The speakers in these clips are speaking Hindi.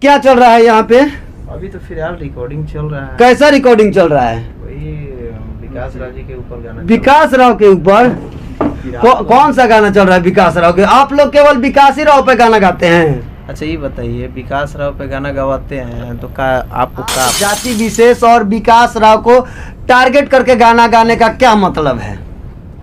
क्या चल रहा है यहाँ पे? अभी तो फिलहाल रिकॉर्डिंग चल रहा है। कैसा रिकॉर्डिंग चल रहा है? वही विकास राव जी के ऊपर गाना। विकास राव के ऊपर? कौन सा गाना चल रहा है विकास राव के? आप लोग केवल विकास ही राव पे गाना गाते हैं? अच्छा ये बताइए, विकास राव पे गाना गवाते हैं तो का आपको का जाति विशेष और विकास राव को टारगेट करके गाना गाने का क्या मतलब है?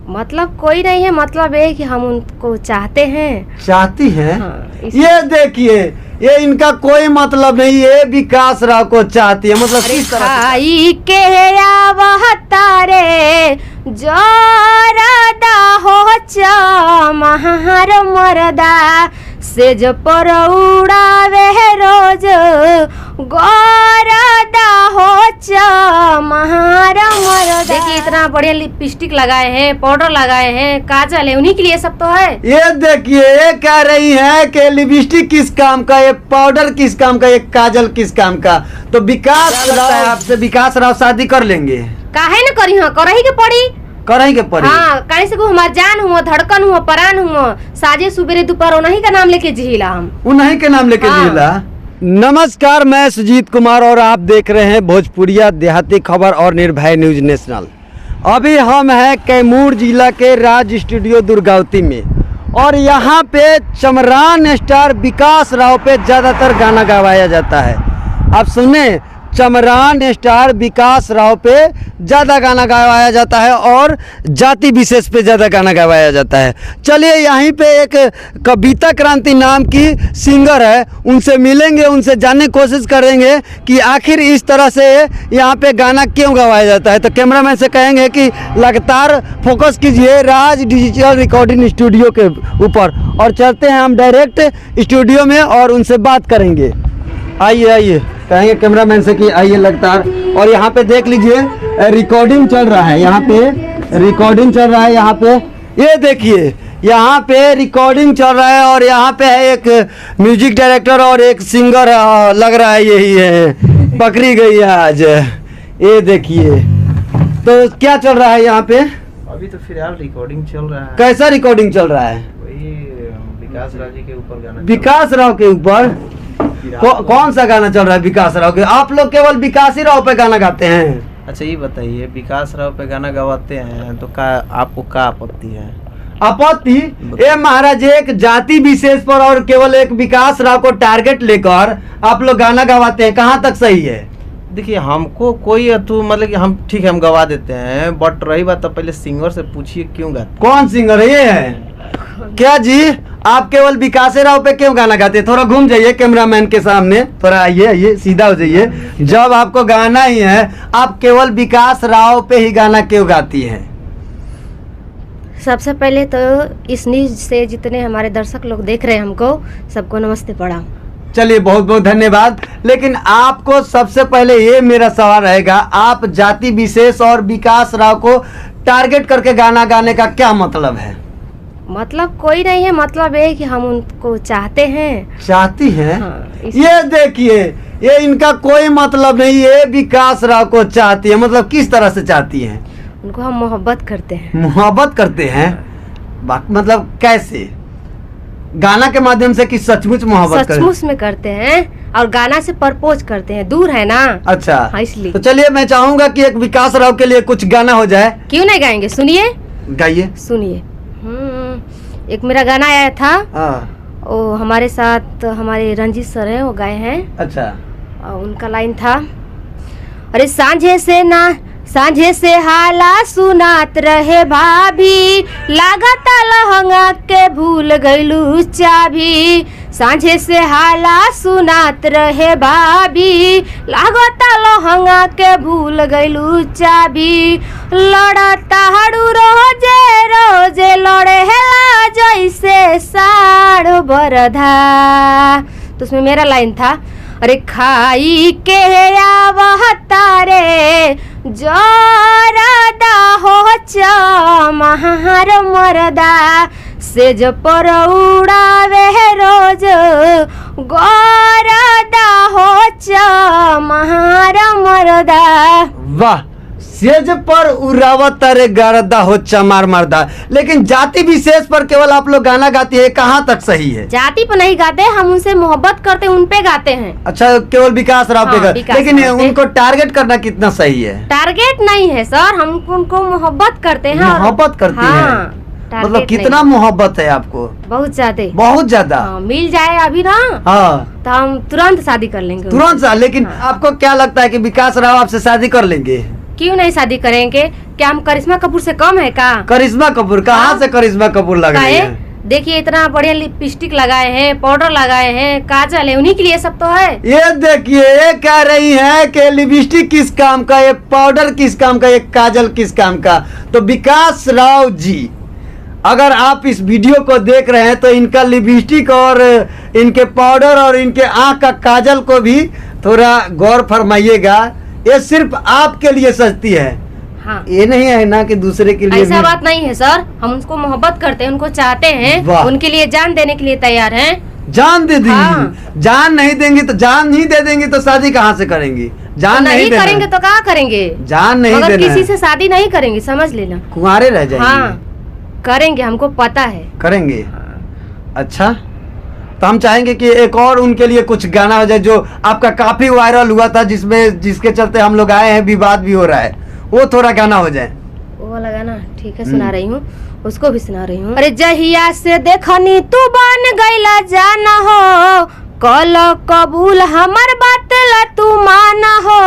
मतलब कोई नहीं है, मतलब ये कि हम उनको चाहते हैं। चाहती हैं? हाँ, ये देखिए, ये इनका कोई मतलब नहीं, ये विकास राव को चाहती है। मतलब किस तरह से? खाई के आवह तारे जोरदा हो चमहार मरदा सेज पर उड़ावे रोज गोरदा हो चमहार मरदा। देखिए इतना बढ़िया लिपस्टिक लगाए हैं, पाउडर लगाए हैं, काजल है, उन्हीं के लिए सब तो है। ये देखिए, ये कह रही है कि लिपस्टिक किस काम का, ये पाउडर किस काम का, ये काजल किस काम का। तो विकास राव आपसे विकास राव शादी कर लेंगे? काहे न करी, हाँ करही के पड़ी, करही के पड़ी। हाँ काहे से हमार जान हुआ, धड़कन हुआ, परान हुआ, साजे सुबेरे दोपहर उन्हीं का नाम लेके जिला हम, उन्हीं के नाम लेके हाँ। जिला। नमस्कार, मैं सुजीत कुमार और आप देख रहे हैं भोजपुरिया देहाती खबर और निर्भय न्यूज नेशनल। अभी हम हैं कैमूर जिला के राज स्टूडियो दुर्गावती में और यहाँ पे चमरान स्टार विकास राव पे ज़्यादातर गाना गवाया जाता है। आप सुने, चमरान स्टार विकास राव पे ज़्यादा गाना गवाया जाता है और जाति विशेष पे ज़्यादा गाना गवाया जाता है। चलिए यहीं पे एक कविता क्रांति नाम की सिंगर है, उनसे मिलेंगे, उनसे जानने की कोशिश करेंगे कि आखिर इस तरह से यहाँ पे गाना क्यों गवाया जाता है। तो कैमरामैन से कहेंगे कि लगातार फोकस कीजिए राज डिजिटल रिकॉर्डिंग स्टूडियो के ऊपर और चलते हैं हम डायरेक्ट स्टूडियो में और उनसे बात करेंगे। आइए आइए, कहेंगे कैमरामैन से कि आइए लगातार। और यहाँ पे देख लीजिए रिकॉर्डिंग चल रहा है, यहाँ पे रिकॉर्डिंग चल रहा है। यहाँ पे ये देखिए, यहाँ पे रिकॉर्डिंग चल रहा है और यहाँ पे है एक म्यूजिक डायरेक्टर और एक सिंगर, लग रहा है यही है, पकड़ी गई है आज। ये देखिए, तो क्या चल रहा है यहाँ पे? अभी तो फिलहाल रिकॉर्डिंग चल रहा है। कैसा रिकॉर्डिंग चल रहा है? वही विकास राव जी के ऊपर गाना। विकास राव के ऊपर? कौन सा गाना चल रहा है विकास राव के? आप लोग केवल विकास ही राव पे गाना गाते हैं? अच्छा ये बताइए, विकास राव पे गाना गवाते हैं तो का आपको का आपत्ति है? आपत्ति? ये महाराज, एक जाति विशेष पर और केवल एक विकास राव को टारगेट लेकर आप लोग गाना गवाते हैं, कहाँ तक सही है? देखिए हमको कोई अतु मतलब कि हम ठीक है हम गवा देते हैं, बट रही बात तो पहले सिंगर से पूछिए क्यों गाते। कौन सिंगर है? ये है क्या जी? आप केवल विकास राव पे क्यों गाना गाते हैं? थोड़ा घूम जाइए कैमरामैन के सामने, थोड़ा आइए आइए, सीधा हो जाइए। जब आपको गाना ही है, आप केवल विकास राव पे ही गाना क्यों गाती है? सबसे पहले तो इस न्यूज से जितने हमारे दर्शक लोग देख रहे हैं हमको, सबको नमस्ते प्रणाम। चलिए बहुत बहुत धन्यवाद। लेकिन आपको सबसे पहले ये मेरा सवाल रहेगा, आप जाति विशेष और विकास राव को टारगेट करके गाना गाने का क्या मतलब है? मतलब कोई नहीं है, मतलब ये कि हम उनको चाहते हैं। चाहती हैं? हाँ, ये देखिए, ये इनका कोई मतलब नहीं, ये विकास राव को चाहती है। मतलब किस तरह से चाहती हैं? उनको हम मोहब्बत करते हैं। मोहब्बत करते हैं? मतलब कैसे? गाना के माध्यम से कि सचमुच मोहब्बत करते हैं? सचमुच में करते हैं और गाना से प्रपोज करते हैं, दूर है ना। अच्छा, हाँ, इसलिए। तो चलिए मैं चाहूंगा कि एक विकास राव के लिए कुछ गाना हो जाए। क्यों नहीं गाएंगे, सुनिए। गाइए। सुनिए। एक मेरा गाना आया था, हाँ। वो हमारे साथ हमारे रंजीत सर हैं, वो गाए हैं। अच्छा। और उनका लाइन था, अरे सांझे से हाला सुनात रहे भाभी, लागता लहंगा के भूल गईलू चाभी। सांझे से हाला सुनात रहे भाभी, लागता लहंगा के भूल गईलू चाभी। लड़ता हड़ू रोजे रोजे लड़े हेला जैसे साढ़ बरधा। तो उसमें मेरा लाइन था, अरे खाई के आवह तारे जोरदा हो चमहार मरदा सेज पर उड़ावे रोज गोरदा हो चमहार मरदा। वाह, सेज पर उरावत रे गर्दा हो चमार मर्दा, लेकिन जाति विशेष पर केवल आप लोग गाना गाती है, कहाँ तक सही है? जाति पे नहीं गाते, हम उनसे मोहब्बत करते उन पे गाते हैं। अच्छा, केवल विकास राव पे हाँ, विकास लेकिन राव पे। उनको टारगेट करना कितना सही है? टारगेट नहीं है सर, हम उनको मोहब्बत करते हैं। मोहब्बत करती हाँ, हैं? मतलब टारगेट कितना नहीं। मोहब्बत है आपको? बहुत ज्यादा। बहुत ज्यादा। हाँ, मिल जाए अभी ना हाँ, तो हम तुरंत शादी कर लेंगे तुरंत सा। लेकिन हाँ। आपको क्या लगता है कि विकास राव आपसे शादी कर लेंगे? क्यों नहीं शादी करेंगे? क्या हम करिश्मा कपूर से कम है का? करिश्मा कपूर कहाँ हाँ। से करिश्मा कपूर लग रही काहे? है? देखिए इतना बढ़िया लिपस्टिक लगाए हैं, पाउडर लगाए हैं, काजल है, उन्हीं के लिए सब तो है। ये देखिए, ये कह रही है कि लिपस्टिक किस काम का, ये पाउडर किस काम का, ये काजल किस काम का। तो विकास राव जी, अगर आप इस वीडियो को देख रहे हैं तो इनका लिपस्टिक और इनके पाउडर और इनके आँख का काजल को भी थोड़ा गौर फरमाइएगा। ये सिर्फ आपके लिए सजती है, हाँ, ये नहीं है ना कि दूसरे के लिए ऐसा भी। बात नहीं है सर, हम उसको मोहब्बत करते हैं, उनको चाहते हैं, वाह। उनके लिए जान देने के लिए तैयार हैं। जान दे देंगी? हाँ। जान नहीं देंगी तो, जान नहीं दे देंगी तो शादी कहाँ से करेंगी? जान तो नहीं देना करेंगे है। तो क्या करेंगे? जान नहीं मगर देना किसी है। से शादी नहीं करेंगे, समझ लेना। कुंवारे रह जाएंगे। हाँ, करेंगे, हमको पता है। करेंगे। अच्छा, तो हम चाहेंगे कि एक और उनके लिए कुछ गाना हो जाए जो आपका काफी वायरल हुआ था, जिसके चलते हम लोग आए हैं, विवाद भी हो रहा है, वो थोड़ा गाना हो जाए। वो वाला गाना ठीक है, सुना रही हूँ, उसको भी सुना रही हूँ। अरे जहिया से देखनी तू बन गईला जाना हो, कल कबूल हमर बात ला तू माना हो।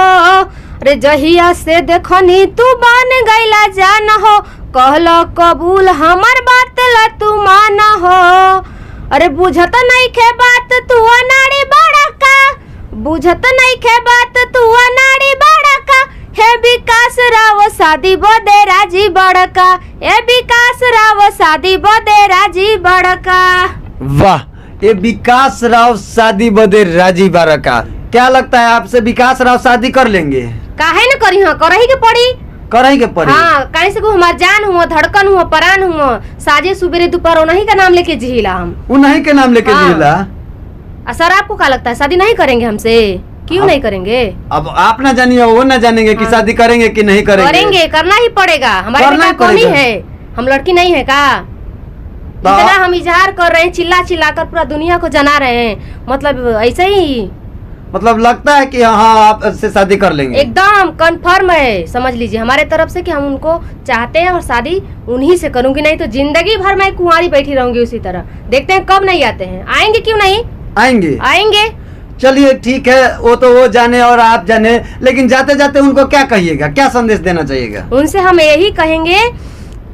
अरे जहिया से देखनी तू बन गईला जाना हो, कहल कबूल हमर बात ला तू माना हो। अरे बुझत नहीं खे बात तू अनाड़ी बड़ा का, बुझत नहीं खे बात तू अनाड़ी बड़ा का। हे विकास राव शादी बदे राजी बड़का, हे विकास राव शादी बदे राजी बड़का। वाह, ये विकास राव शादी बदे राजी बारका। क्या लगता है आपसे विकास राव शादी कर लेंगे? काहे न करी, हाँ करही के पड़ी। करही के पड़ी? हाँ, काहे से हमार जान हुआ, धड़कन हुआ, परान हुआ, साजे सुबेरे दोपहर उन्हीं का नाम लेके जिला हम। उन्हीं के नाम लेके हाँ। जिला। सर आपको क्या लगता है शादी नहीं करेंगे हमसे? क्यों नहीं करेंगे? अब आप ना जानिए, वो ना जानेंगे कि हाँ। शादी करेंगे कि नहीं करेंगे। करेंगे, करना ही पड़ेगा। हमारे करना लिए ही कौन ही पड़ेगा। है, हम लड़की नहीं है का? इतना हम इजहार कर रहे हैं, चिल्ला चिल्ला कर पूरा दुनिया को जना रहे हैं, मतलब ऐसे ही। मतलब लगता है कि हाँ आप से शादी कर लेंगे? एकदम कंफर्म है, समझ लीजिए हमारे तरफ से कि हम उनको चाहते हैं और शादी उन्हीं से करूंगी, नहीं तो जिंदगी भर मैं कुंवारी बैठी रहूंगी उसी तरह। देखते हैं कब नहीं आते हैं, आएंगे क्यों नहीं? आएंगे। आएंगे। चलिए ठीक है, वो तो वो जाने और आप जाने, लेकिन जाते जाते उनको क्या कहिएगा, क्या संदेश देना चाहिएगा? उनसे हम यही कहेंगे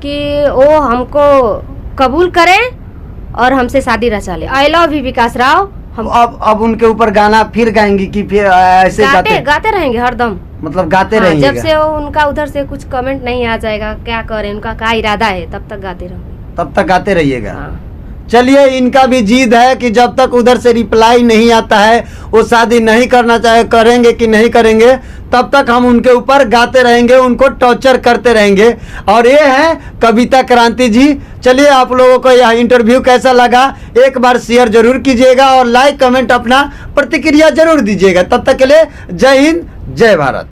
कि वो हमको कबूल करें और हमसे शादी रचा ले। आई लव यू विकास राव। हम अब उनके ऊपर गाना फिर गाएंगी कि फिर ऐसे गाते रहेंगे हरदम, मतलब गाते हाँ, रहेंगे? जब से वो उनका उधर से कुछ कमेंट नहीं आ जाएगा, क्या करें, उनका क्या इरादा है, तब तक गाते रहेंगे। तब तक गाते रहिएगा। हाँ। चलिए, इनका भी जिद है कि जब तक उधर से रिप्लाई नहीं आता है, वो शादी नहीं करना चाहे, करेंगे कि नहीं करेंगे, तब तक हम उनके ऊपर गाते रहेंगे, उनको टॉर्चर करते रहेंगे। और ये है कविता क्रांति जी। चलिए, आप लोगों को यह इंटरव्यू कैसा लगा, एक बार शेयर जरूर कीजिएगा और लाइक कमेंट अपना प्रतिक्रिया जरूर दीजिएगा। तब तक के लिए जय हिंद, जय भारत।